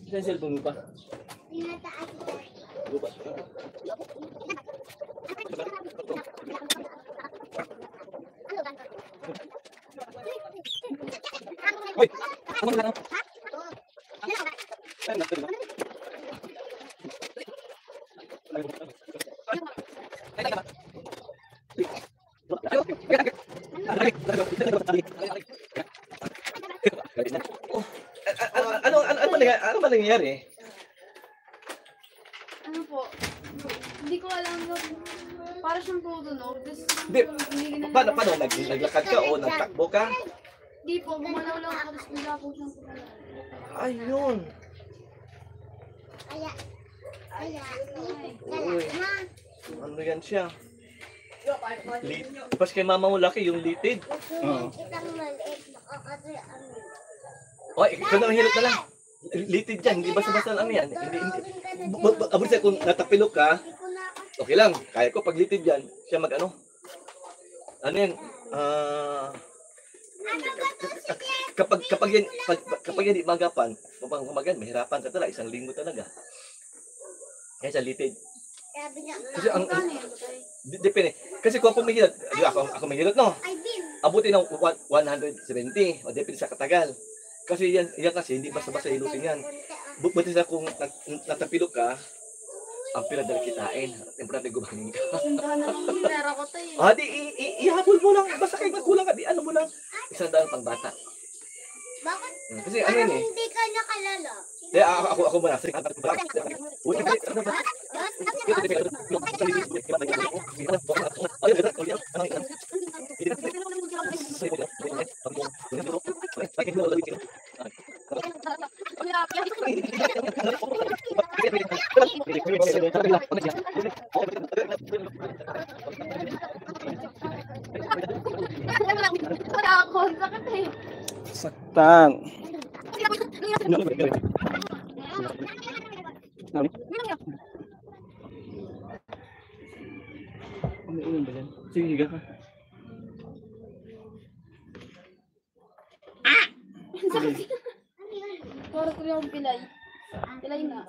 Saan cellphone mo pa? Tinataas ko. Lupa. Hoy! Ako na lang. Ano ba nangyayari? Ano po? Hindi ko alam na para siyang tutunog. Hindi, paano? Naglakad ka o nagtakbo ka? Hindi po, gumalaw lang ako. Tapos bigla po siyang tutunog. Ayun. Kaya. Uy. Ano yan siya? Pas kay mama mo laki yung litid. Oo. Isang maliit. Kasi ano. O, ikaw na hirap na lang. Litid yan, hindi basta-basta ano yan. Hindi. Abot siya kung natapilok ka, okay lang. Kaya ko pag litid yan, siya mag-ano. Ano yan? Kapag yan di magapan, kumagan, mahirapan ka talaga. Isang linggo talaga. Kaya siya litid. Sabi niya. Kasi ang depende. Kasi kung ako mahirap, ako mahirap no. Abutin ng 170 o depende sa katagal. Kasi yan kasi hindi basta-basta hilutin yan. Buti sa kung natapilok ka, ang pinadala kitain. Importante gumaling ka. Sundahan na lang hinera ko tayo. Di ihabol mo lang. Basta kahit magkulang ka, di ano mo lang. Isang daan pang bata. Bakit? Kasi ano yun eh. Hindi ka nakalala. Ako muna. Wala ako. Sakit eh. Saktan. Sige, higa ka. Para ko yung pilay. Pilay na.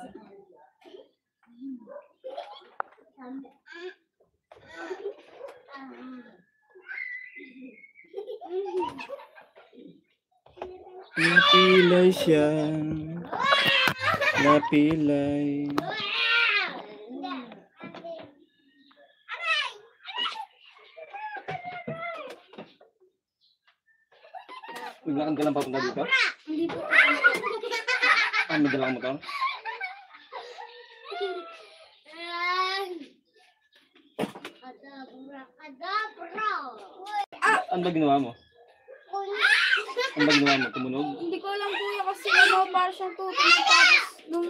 Napilay siya. Napilay. Maglakad ka lang papunta dito? Hindi po. Madala mo ka? Kadabra. Ano ba ginawa mo? Ano ba ginawa mo? Tumunog? Hindi ko alam kuya kasi ano, para siyang tutunog. Tapos nung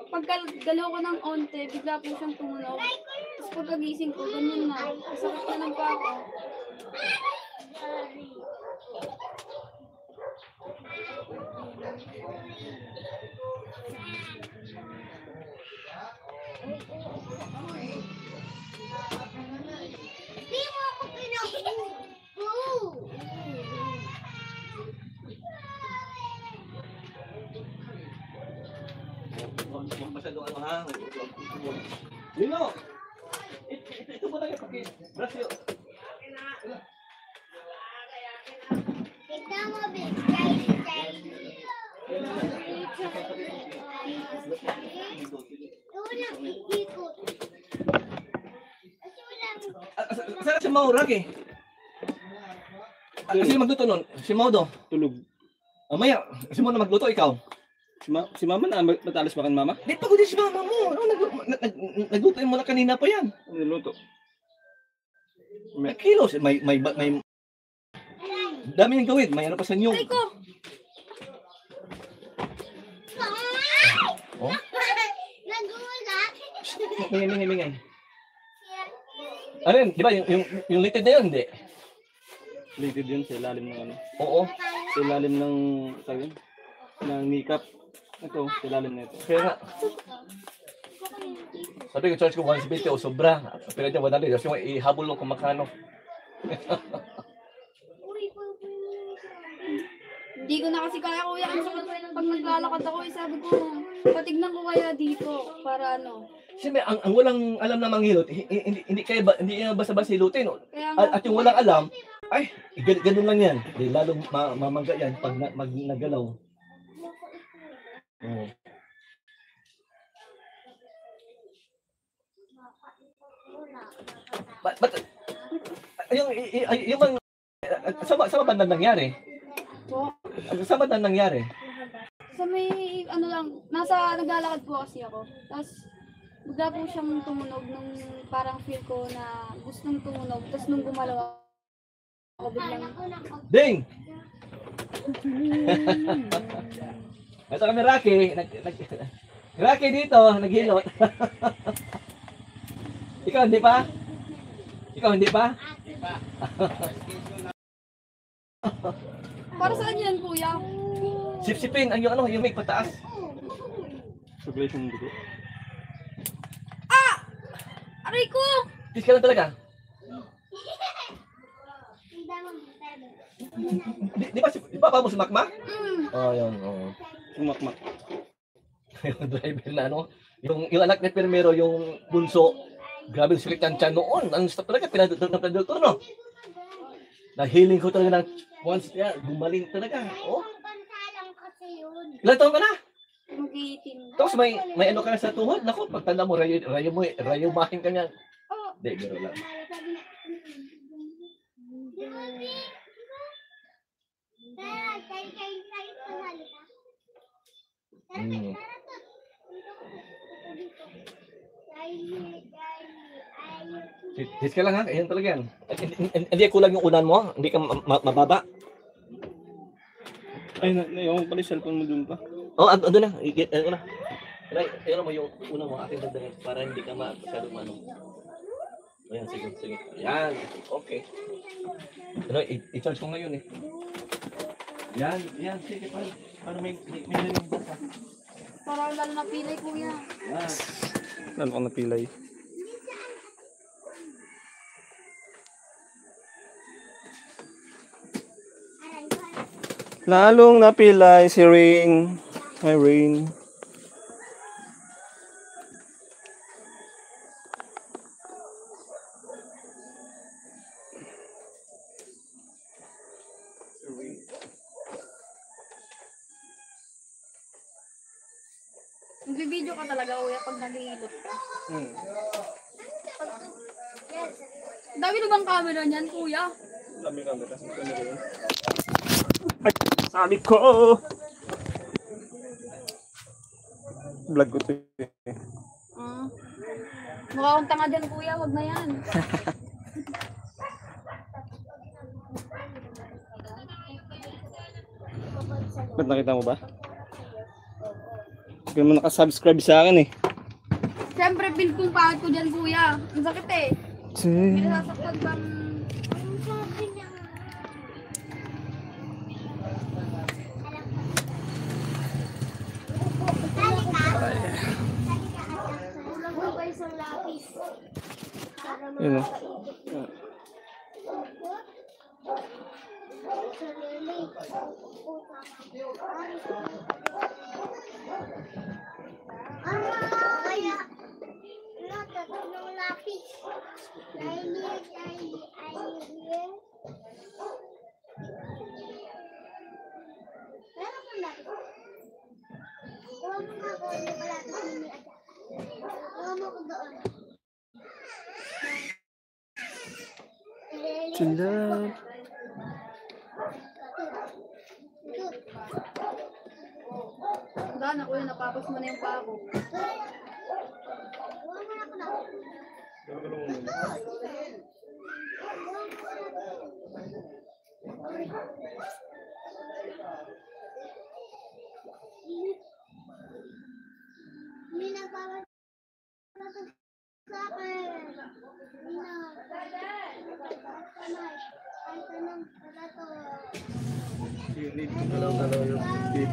pagkagalaw ko ng onte, bigla po siyang tumunog. Tapos pagkagising ko, ganyan na. Sakit na lang pa ako. Di mo ako pinabuo. Huwag masyadong ano ha? Lino! Ito ba tayo pag-brush yun? Tignan mo, big Ulang ikot. Kasi ulang. Saan si Maurag eh? Sino magluto nun? Si Maudo. Tulog. Maya, si Mau na magluto, ikaw. Si mama na matalas ba kan mama? Di pagod din si mama mo. Nagluto mo na kanina pa yan. Ano niluto? May kilos. May dami niyang gawin. May ano pa sa inyo. Ay ko! Oh? Nagulat. Mingay. Ano yun? Di ba yung litid na yun? Hindi. Litid yun sa ilalim ng ano. Oo. Sa ilalim ng sabi ng kneecap. Ito, sa ilalim na ito. Kaya nga. Sabi ko, charge ko 170 o sobra. Pero dyan, 100. Kasi ihabol mo kung makano. Hindi ko na kasi kaya kuya. Ang sakit pag habang naglalakad ako, sabi ko, patignan ko kaya dito para ano. Siyempre, ang walang alam na manghilot, hindi yan basta-basta hilutin. No? Kaya nga, At yung walang alam, ay, ganun lang yan. Di, lalong mamangga yan pag nagalaw. Oo. But, yung bang, sa bandang nangyari? po, Sa bandang nangyari? sa may, ano lang, naglalakad po kasi ako. Tapos, bigla po siyang tumunog nung parang feel ko na gustong tumunog. Tapos nung gumalaw ako, biglang, Ding! Ito kami Rocky. Rocky dito, naghilot. Ikaw hindi pa? Ikaw hindi pa? para saan yan, kuya? Sipsipin ang yung may pataas. Circulation ng dugo. Aray ko! Tis ka lang talaga. Di ba pa mo sumakma? Oh, yun. Oh. Sumakmak. Yung driver na ano, yung anak ni Permero, yung bunso, grabe yung sulit ng tiyan noon. Ang stop talaga, pinadultor, no? Nahiling ko talaga ng once, gumaling talaga. Oh, Pansalang kasi yun. ilan taon ka na? Mag-18. Tapos may ano ka na sa tuhod? Naku, pagtanda mo, rayo mahin ka niyan. Oh, Hindi, gano'n lang. Hmm. Tis ka lang ha, ayan talaga yan. Hindi kulang yung unan mo, hindi ka mababa. Ay, yung pala yung cellphone mo dun pa. Oh, ando na, ano na. Ayun mo yung una mo, ating dagdagan para hindi ka masyadong ano. Ayan, sige. Ayan, okay. Ano, i-charge ko ngayon eh. Yan, sige pa. Paano may narinig ba? parang lalo na pilay, kuya. Yan. Lalo ko napilay. Lalong napilay si Rain. Hi, Rain. Nagbibideo ka talaga, kuya, pag nag-iilot ka. Dami na bang camera niyan, kuya? Dami camera. Ay, sabi ko! Vlog ko to eh. Mukha akong tanga dyan, kuya. Wag na yan. Ba't nakita mo ba? Hindi mo nakasubscribe sa akin eh. Siyempre, feel kong pangit ko dyan, kuya. Ang sakit eh. Hindi nasasaktan bang... Yun o. Sila. Gana, kuya. Napapos mo na yung paa ko. Hindi nagpapatay sa akin. Ay, tanong pala to. Hello yung tip.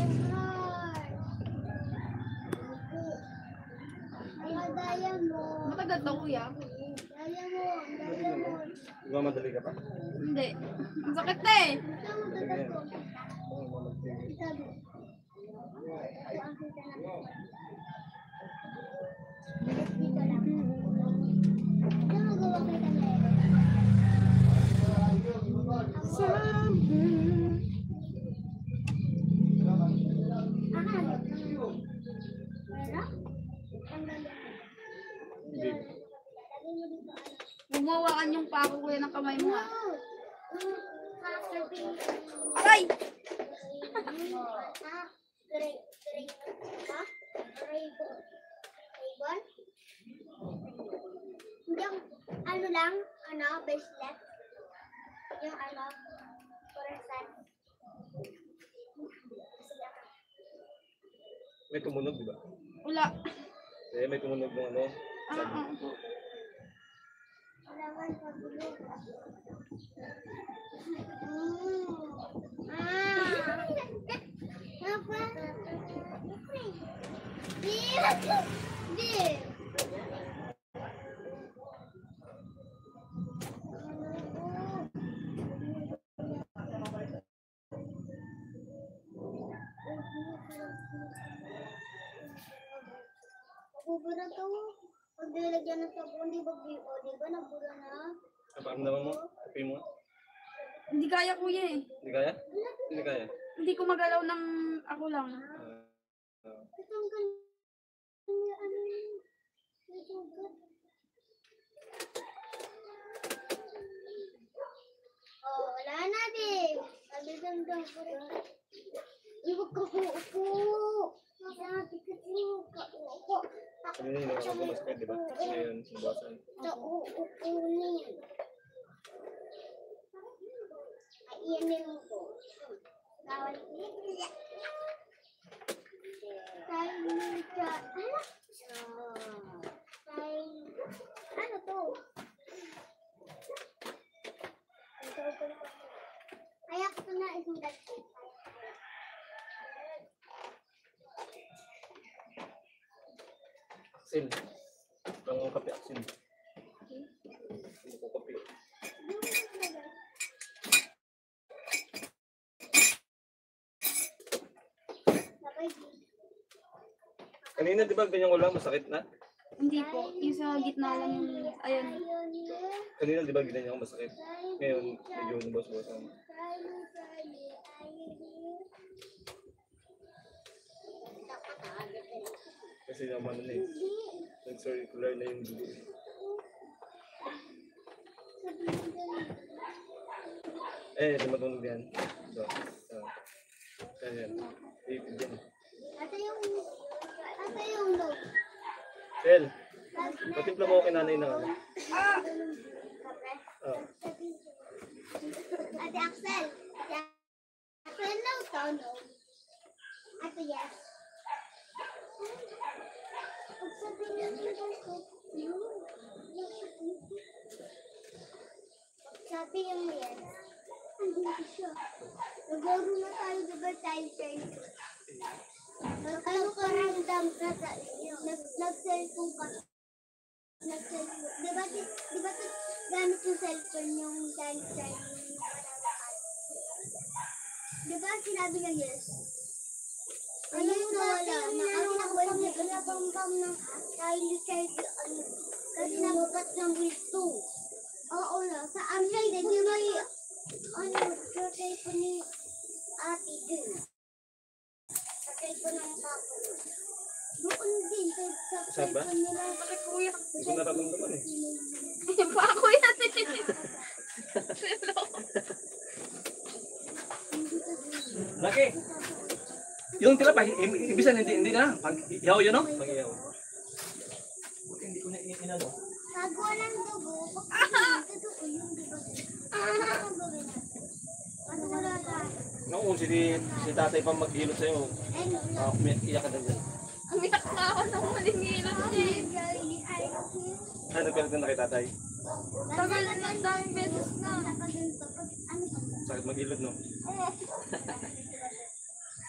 Daya mo. Matagal to, kuya. Daya mo. Daya mo. Ikaw madali ka pa? Hindi. Ang sakit na eh. Ito mo dagat ko. Ito mo. ang kita na. Balik dito lang. Ito magawa kita na ito. Hindi. Gumawakan yung pako kuya ng kamay mo. Ah. Aray! Yung ano lang, bracelet. Yung koresan. May tumunog, di ba? Wala. Eh, may tumunog ng ano. Po. Kailangan pagulog. Di. Bubura to. Pag nilagyan ng sabon, di ba nabura na? Naparamdaman mo? Kapi mo? Hindi kaya kuya eh. Hindi kaya? Hindi kaya. Hindi ko magalaw ng ako lang. Ito ang ganda. Ito ang ganda. Oh, wala na din. Sabi-damdam ko rin. Iwag ka po, upo. Sabi ka po, upo. Kanina yung nakakot ko masakit, di ba? Ngayon, nabawasan. Uunin. Kainin ko. Bawal. Ano to? Kaya ko na isang dati. Aksin. Ang kape, aksin. Hindi ko kape. Kanina, di ba ganyan ko lang, masakit na? Hindi po. Yung sa gitna lang yung, ayun. Kanina, di ba ganyan ko masakit? Ngayon, medyo nabas-basan. Kasi naman na eh. Nag-circular na yung dugo. Eh, tumatunog yan. So, ayan. Ipid yan. Ate yung load. Sel, patimpla mo ako kay nanay ng ano. Ate Axel. Ate Axel, no to, no. Ate, yes. Sabi yung yes. Andito siya. Naglaro na tayo, diba tayo tayo? Ano ka random ka sa nag-cellphone ka? Nag-cellphone. Diba gamit yung cellphone yung tayo diba sinabi niya yes? Ano yung nawala? Nakawala niya kalabang-bang ng tayo kasi nabukat ng grade 2. Oo na. Sa amin, di may yung cellphone ni ate din. Sa cellphone ng papa. Doon din, sa Saan ba? cellphone nila. Bakit kuya? Hindi ko nararamdaman eh. Yung pa ako yan eh. Laki! Yung tira pa, ibisan hindi na. Pag ihaw yun, no? Pag ihaw. Buti hindi ko na inano. Nagawa ng dugo. Bakit dugo yung diba? Ano gawin natin? Ano wala tayo? Noong si tatay pa maghilot sa'yo, iyak ka na dyan. Umiyak na ako nung malingilot niya. Ano ka na kay tatay? Tagal na ang daming beses na. Sakit maghilot, no?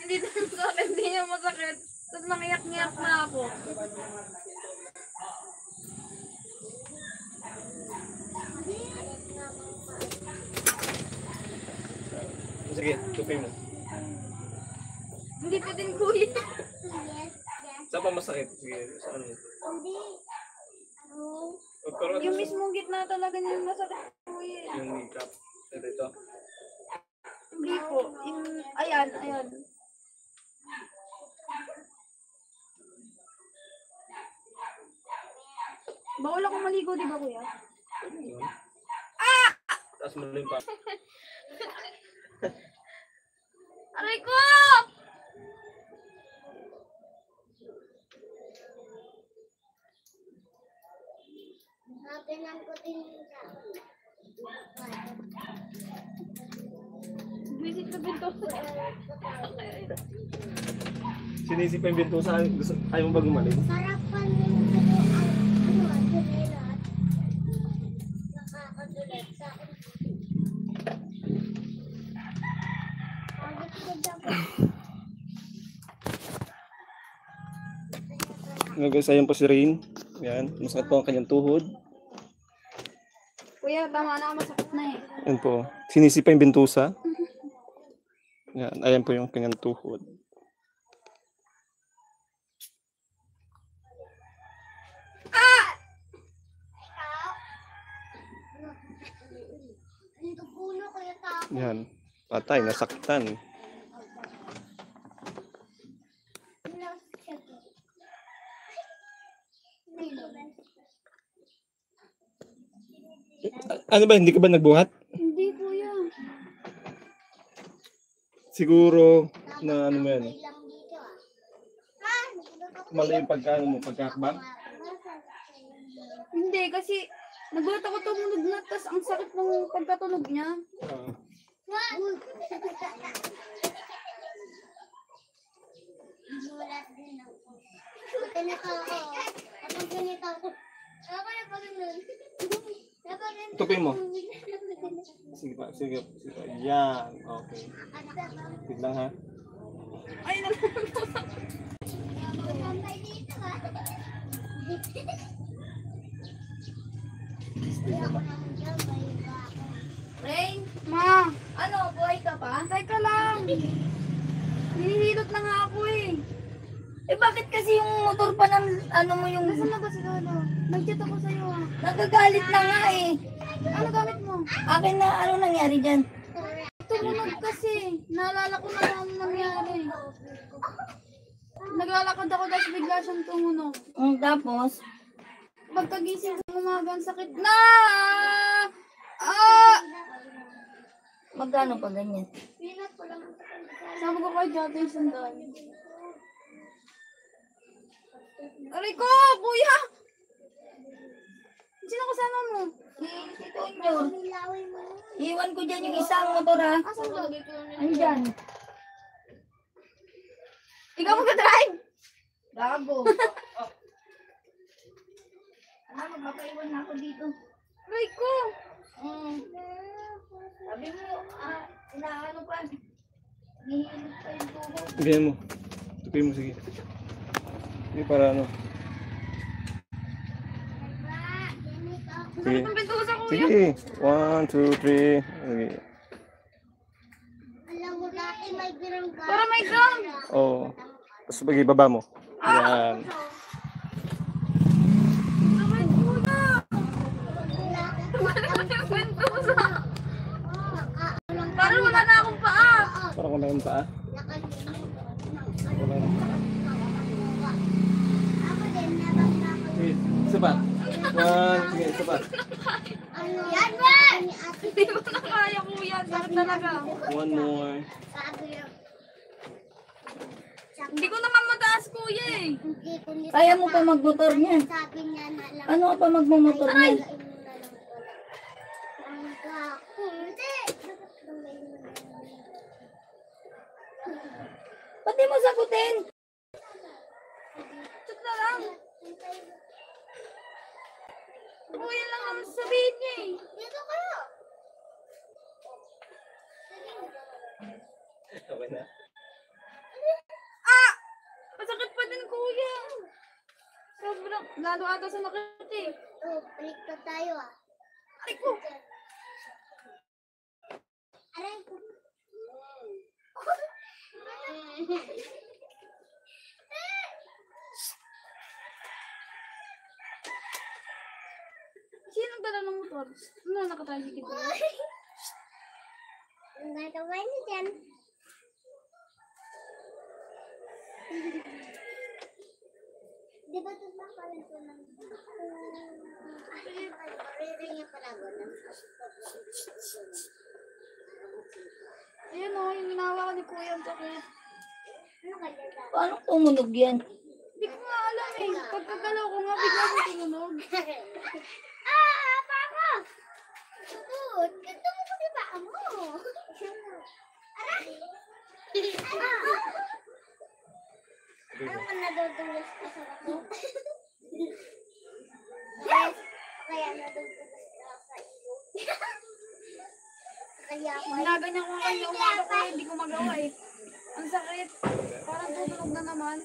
Hindi na sa akin, hindi niya masakit. Tapos mangiyak-ngiyak na ako. Sige, tupin mo. Hindi pa din kuya. Yes, yes. Saan pa masakit? Sige, saan? Hindi. Ano? Pero Yung mismong gitna talaga niya yung masakit kuya. yung makeup. Ito. Hindi po. Yung, ayan, ayan. Bawal ako maligo, di ba kuya? Tapos malim pa. Aray ko! Hapinan ko din siya. Visit na binto. Sinisip pa yung bintusa. Ayaw mo ba gumaling? Sarapan yung ano, dumilat. Nakakadulat sa akin. Pagod ko dapat. Ngayon guys, ayan po si Rain. Yan, masakit po ang kanyang tuhod. Kuya, tama na, masakit na eh. Yan po. Sinisipa yung bintusa. Yan, ayan po yung kanyang tuhod. Dito puno ko yung tao. Yan, patay, nasaktan. Ano ba, hindi ka ba nagbuhat? Hindi kuya. Siguro na ano mo yan, Lang dito ah. Ha? mali yung pagkaano mo, pagkakbang. Hindi, kasi nagulat ako tumunog na, tas ang sakit ng pagkatunog niya. Gulat din ako. Ganito ako. Kapag ganito ako. Ako na pag ganun. Kapag ganito. Tupin mo. Sige pa, sige pa. Yan, okay. Wait lang ha. Ay, Pantay dito ah. Hindi ako naman dyan. May iba ako. Rain, ma, ano, buhay ka pa? Teka lang. Hinihilot na nga ako eh. Eh bakit kasi yung motor pa ng ano mo yung Nasaan na ba si Lolo? Nag-chat ako sa'yo ah. nagagalit na nga eh. Ano gamit mo? Akin na ano nangyari dyan? Tumunog kasi. Naalala ko na kung ano nangyari. Naglalakad ako tapos bigla siyang tumunog. Tapos, Pagkagising ko umaga, ang sakit na! Ah! magkano pa ganyan? Sabi ko kay dati yung sandal. Aray ko! Kuya! Sino kasama mo? Si Tonyo. Nilawin mo. Iwan ko dyan yung isang motor ha. Asan ba? Andyan. Ikaw mag-drive! Gago. Ano, magpapaiwan na ako dito. Aray ko! Sabi mo, inaano pa. Nihilot pa yung tuhod. Ganyan mo. Tupin mo, sige. Sige, para ano. Sige. Ang pinto sa kuya. Sige. 1, 2, 3. Okay. Alam mo dati may birangga. Para may ground! Oo. Tapos baba mo. Yan. Aray ko na! Ang pinto sa... Parang wala na akong paa! Parang kung meron pa ah. Wala na. Ako din, nabang na ako. Sige, isa pa. 1, sige, isa pa. Ano? Yan ba? Ni ate Hindi mo na kaya kuya. Sakit talaga. 1 more. sabi lang. Hindi ko naman mataas kuya eh. Hindi kundi Kaya mo pa magmotor niyan. sabi niya na lang. Ano ka pa magmamotor niyan? Ba't di mo sagutin? Chat na lang. Kuya lang ang sabihin niya eh. Dito kayo. Okay na. Masakit pa din kuya. Sobrang, lalo ata sa nakit eh. Oh, balik na tayo ah. Aray ko. Aray ko. magdala ng motor. Ano, nakatricycle ka? Ang gagawin niyo dyan. Di ba ito ba pala ito ng... Riring yung palago ng... Ayun o, yung ginawa ko ni Kuya ang sakit. Ano kaya dyan? Paano tumunog yan? Hindi ko nga alam eh. Pagkagalaw ko nga, bigla ko tumunog. Papa! Tutut! Ganito mo kasi ba mo? Aray! Ano ka nadudulas ka sa ako? Kaya nadudulas ka sa iyo. Kaya ako ay... Ginaganyan ko nga yung umaga ko, hindi ko magawa eh. Ang sakit. Parang tutunog na naman.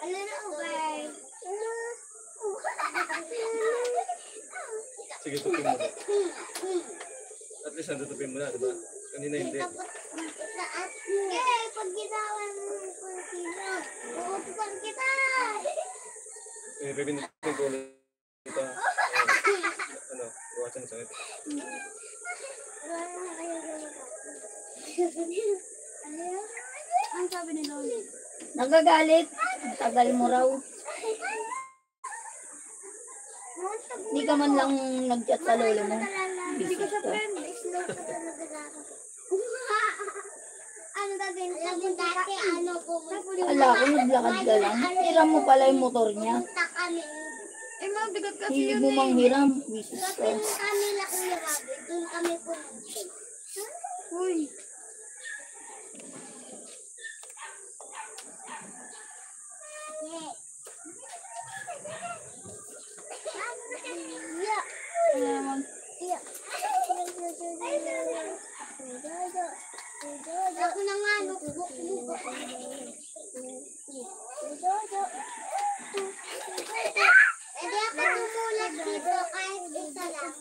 Ano na ubay? Sige, tutupin mo na. At least natutupin mo na, diba? Kanina hindi. Okay, pag ginawa mo kung sino, uutupan kita! Pipindutin ko ulit ito. Ano, buwasan sa sakit. Wala na kayo Ano yun? Ang sabi ni Lolo. Nagagalit. Ang tagal mo raw. Hindi ka man lang nag-chat sa lolo mo. Hindi ko siya friend. Slow ka talaga dapat. Ano dati? Dati ano pumunta Ala ko, naglakad ka lang. Hiram mo pala yung motor niya. kami. Eh, mabigat kasi Hilig yun mo eh. manghiram. Wisis Kasi ka. nung kami na Kuya Rabi, doon kami pumunta. Uy. Yeah. Ano naman? Yeah. Ako na nga, notebook mo ba? Hindi ako tumulat dito kahit isa lang.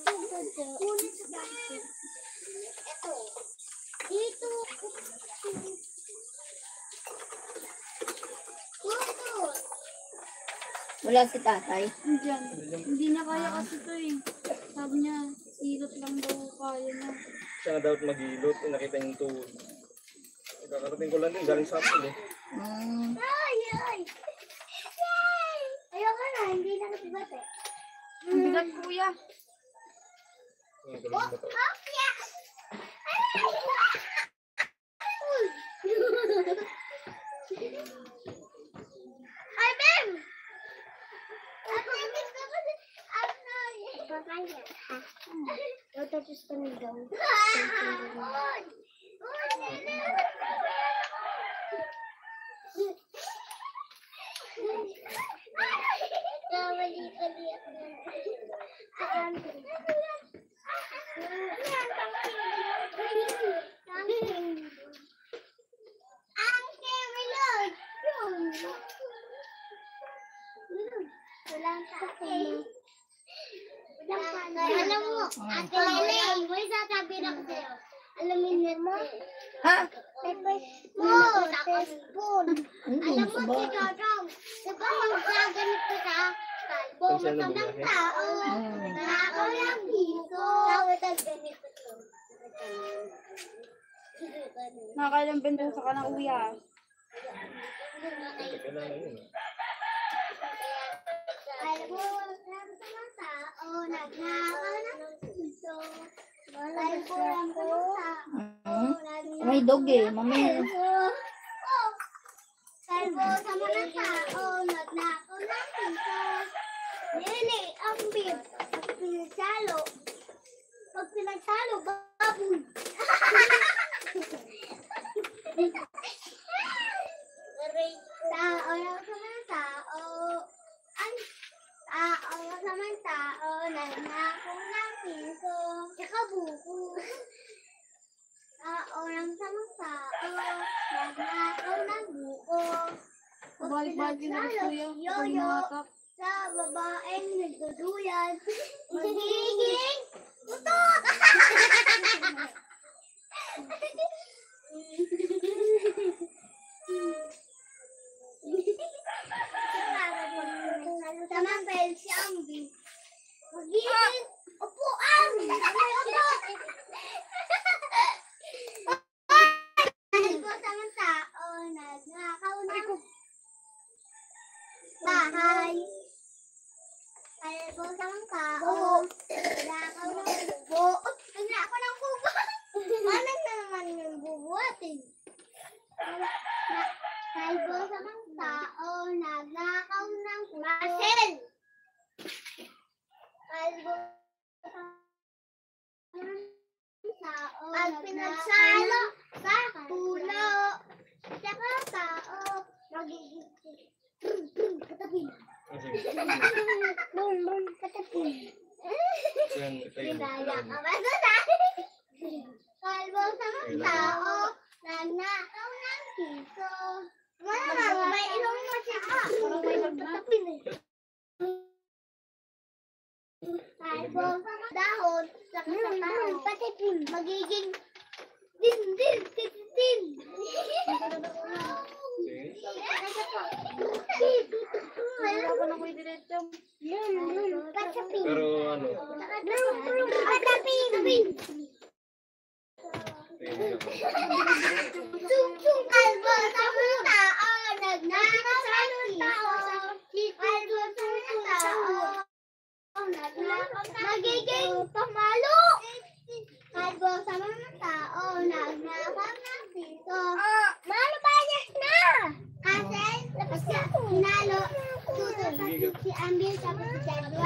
Kulit sa bakit. Ito. Dito. Dito. Wala si tatay. Diyan. Hindi na kaya kasi ito eh. Sabi niya, silot lang daw kaya niya. Siya nga dapat mag-ilot, nakita yung tool. Kakarating ko lang din, galing sa akin eh. Ay, ay. Yay! Ayoko na, hindi na natibat eh. Ang bigat kuya. Galing mo to. Kopya! Ay, Bem! Ako gusto ko din. Ano? Bakaya. O, tapos kami daw. Oy! Kamali-kali ako. Ang Camelot! Walang takot. Alam mo, Ate Lele, may sasabihin ako sa'yo. Alamin mo? Ha? Pepper spoon. Pepper spoon. Ano Alam sa mo, si ba? Dodong, di ba magsaganit ka sa kalbo? Saan siya Matandang nabuhay? tao. Nakaw lang dito. Tawad ang ganito to. Nakakailang bentosa ka na uwi ah. Kailangan yun. Alam mo, lang sa mga tao, nagnakaw ng dito. Kalbo lang sa mga tao. May dog eh. Mamaya. Kalbo sa mga tao, nagnakaw ng dito. Nene, ang bib. Pag pinagsalo, baboy. Tao lang sa mga tao. Ay, tao lang sa mga tao. Nagnakaw ng piso. Tsaka buko. Tao lang sa mga tao. Nagnakaw ng buko. Balik-balik yun ako kuya. Pag Yoyo hinahatak. sa babaeng nagduduyan. Magiging putot! Tamang bell si Ambi. magiging katapin. Sige. Katapin. Yan, ito yung Ginaya ka ba doon kalbo sa mga tao, nagnakaw ng piso. May ilong mo siya ka. Katapin eh. Kalbo sa mga dahon, sa mga tao, magiging din. Ako na ko'y diretso. Pero ano, Sung kalbo sa mga tao, nagnakaw ng piso. Kalbo sa mga tao, magiging pamalo. Kalbo sa mga tao, nagnakaw ng piso. Malo ba niya na? Kasi, tapos na, hinalo, susunod si Ambil sa presidente,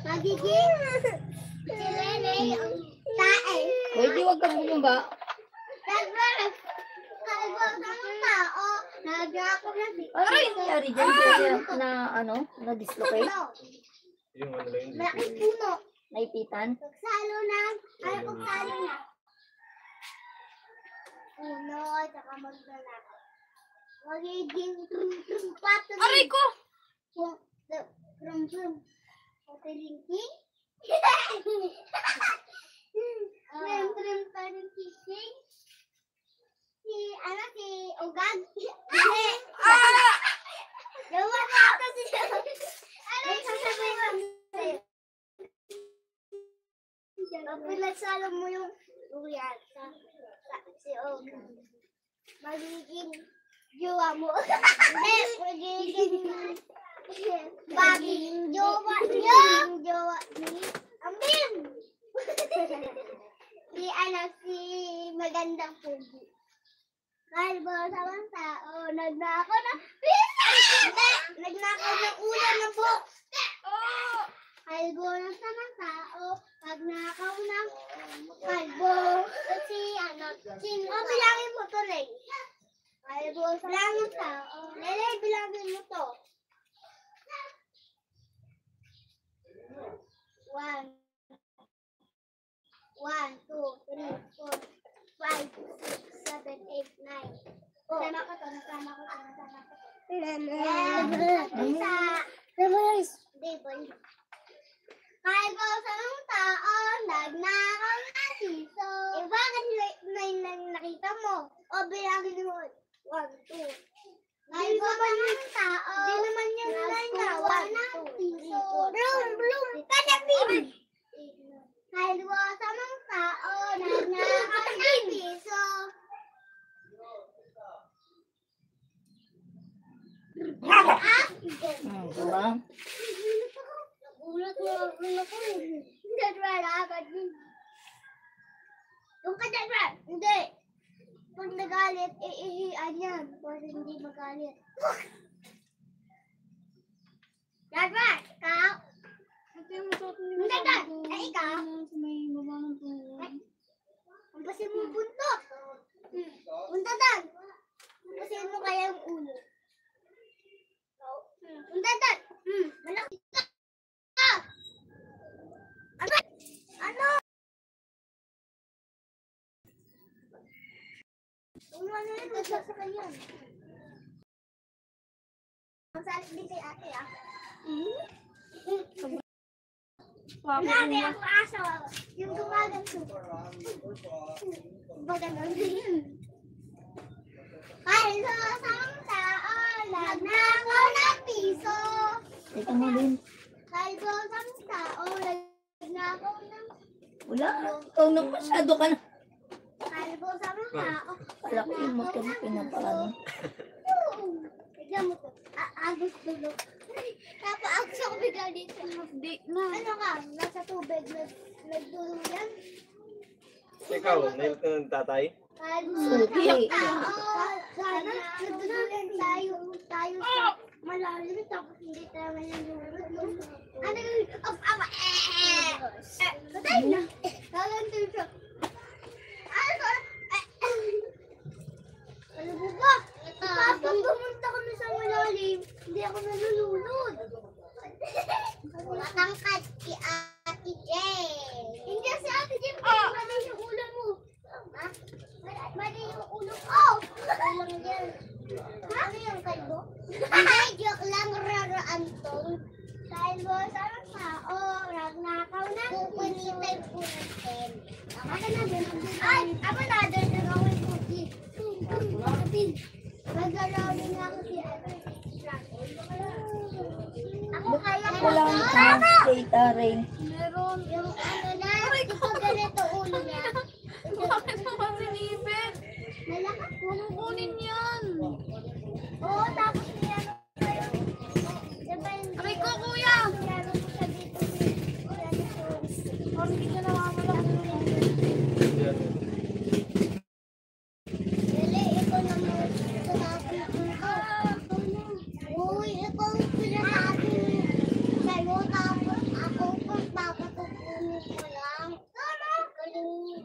magiging si Lele ang tae. Pwede wag kang bumaba. Dapat, kalbo sa mga tao, nagnakaw ng piso. Ano yung nangyari dyan? Kaya na, na-dislocate? yung ano lang yun. Malaking puno. Naipitan? Pagsalo ng, pagsalo na. Puno, saka maglalaki. Magiging pato. Aray ko! Prum. Patilingking. Prum patilingking. Si Ugag. Gawa na ako siya. Ano yung sasabihin mo sa'yo? Pinagsalo mo yung uyan si Ugag. Magiging jowa mo. Hindi, magiging baging jowa niya. Jowa ni Ambim. Si magandang pugi. Kalbo sa mga tao, nagnakaw ng pisa. Hindi, nagnakaw ng ulan ng buhok. Kalbo ng sa mga tao, nagnakaw ng kalbo. Bilangin mo to, Lay. Kalbo sa mga tao. Lele, bilangin mo to. 1, 2, 3, 4, 5, 6, 7, 8, 9. Nasama ko to. Isa. Hindi, boy. Kalbo sa mga tao, nagnakaw ng piso. Bakit nakita mo? O bilangin mo. 1, 2. Kalbo sa mga tao, di naman yan nagnakaw ng piso. Bloom, katapin. Kalbo sa mga tao, nagnakaw ng piso. Diba? Ulat mo ako eh. Dadwar, agad din. Yung kadadwar, hindi. Pag nagalit, iihian yan. Pag hindi magalit. Dadwar, ikaw. Ito yung masot niyo. Hindi ka. Ay, ikaw. Sa may baba ng tuhod. Umpasin mo buntot. Buntotan. Umpasin mo kaya yung ulo. Buntotan. Malaki ka. Ano? Ano yun? Sa kanya. Magsalit din kay ate ah. Ate, ako aso. Yung gumagan ko. Bagano'n din. Kalbo sa mga tao, nagnakaw ng piso. Ito mo din. Kalbo sa mga tao, nagnakaw ng Wala. Ikaw na masyado ka na. kalbo sa mga tao. Palaki yung motor na pinapaano. Tignan mo to. Agos dulo. Napaagos ako bigla dito. Hindi na. Ano ka? Nasa tubig. Nagdulo yan. Ikaw, nailit ka ng tatay? Kalbo Suki. sa tao. Sana nagdulo yan tayo sa malalim. Tapos hindi tayo manunurot. Ano yun? Patay na. Kalantin siya. Ano ba? Papa, pumunta kami sa ako nalulunod. Matangkad si Ate Jen. Hindi si Ate Jen. Mali yung ulo mo. Ha? Mali yung ulo ko. Ulang yan. Ano yung kalbo? Hindi, joke lang. Raro Anton. Kalbo, sarang tao. Ragnakaw na. Pupunitay po natin. Ako na din. Ay, ako na din. Ako yung puti. Mag-arawin na ako si Ate. Ako kaya ko lang Data rin. meron yung ano na, di ko ganito ulo niya. Bakit naman sinipit? Malakas mo. Kunin yan. Oo, tapos niya. Diba yung Aray ko, kuya. meron mo siya dito. Parang hindi ka nawawala. Dali, ikaw naman. Sinabi ko. Uy, ikaw ang sinasabi sa'yo. Tapos ako kung papatutunin ko lang. Galing.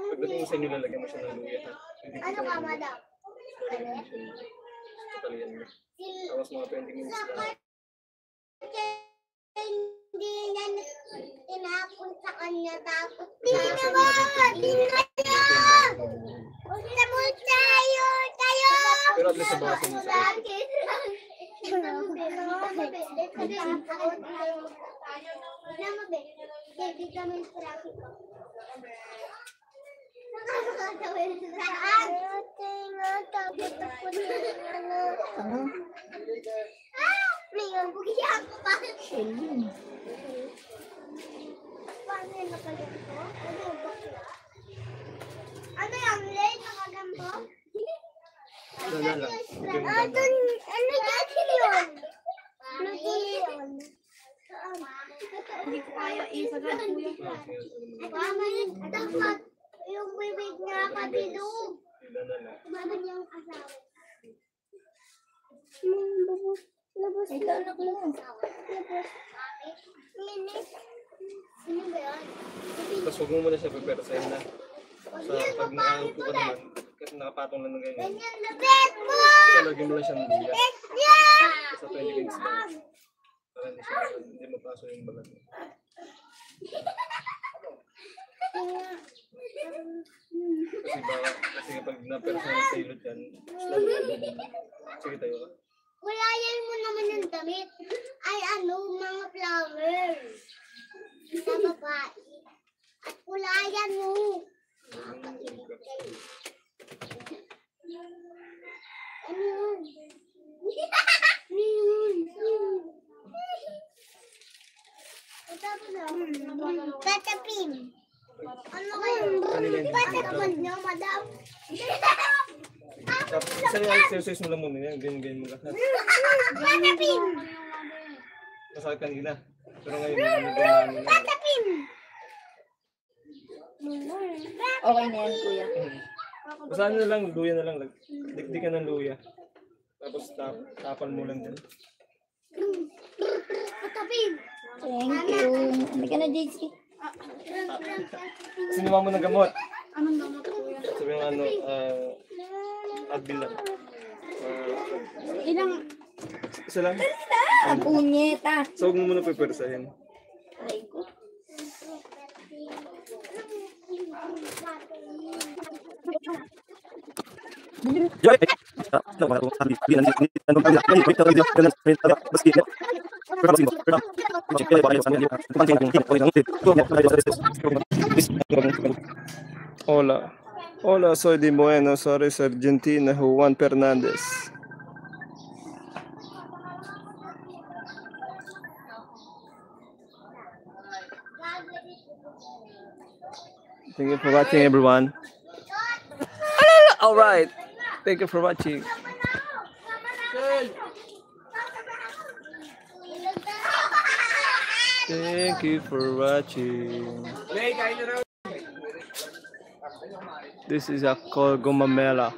Pagdating sa inyo, lalagyan mo siya ng luya. Ha? Hindi Ano ka, madam? Tatalian mo. Tapos mga 20 minutes lang. Hindi niya tinapon sa kanya tapos naman! Tingnan niya! Sabon tayo! Pero at least sa bawasan mo sa Ano yung lane? Nakagambo? Wala lang. Ano yun? Yun. Hindi ko kaya isagad, kuya. Mama yun, dapat yung bibig niya kabilog. Ilan na lang. Mama niya ang asawa. Labas ito anak mo. Labas. Minis. Sino ba yan? Tapos huwag mo muna siya prepare sa'yo na. Pag nakaupo ka naman, kasi nakapatong lang ng ganyan. Ganyan labet mo! Kasi lagyan mo lang siya ng luya. Yan! Sa 20 minutes lang. Para hindi mapaso yung balat mo. Kasi kapag na-personal sa ilot yan, sige tayo ka. Kulayan mo naman yung damit. Ay ano, mga flower. Sa babae. At kulayan mo. Ano yun? Ano yun? Tatapin. Ano kayo? Tatapin niyo, madam. Tapos isa yung exercise mo lang muna yan, ganyan-ganyan mo lahat. Tatapin. Masakit kanina. Pero ngayon, ganyan-ganyan mo na. Tatapin. Okay na yan, kuya. Basta ano na lang, luya na lang. Dikdikan ng luya. Tapos tapan mo lang dyan. Tatapin. Thank you. Hindi ka na, JC. Sinuha mo ng gamot. Anong gamot, kuya? Sabi yung ano, Advil lang. Ilang, Isa lang. Ang punyeta. So huwag mo muna pipwersahin. Aray ko. Hola. Hola, soy de Buenos Aires, Argentina, Juan Fernández. Thank you for watching, everyone. All right. Thank you for watching. Thank you for watching. This is a called Gomamela.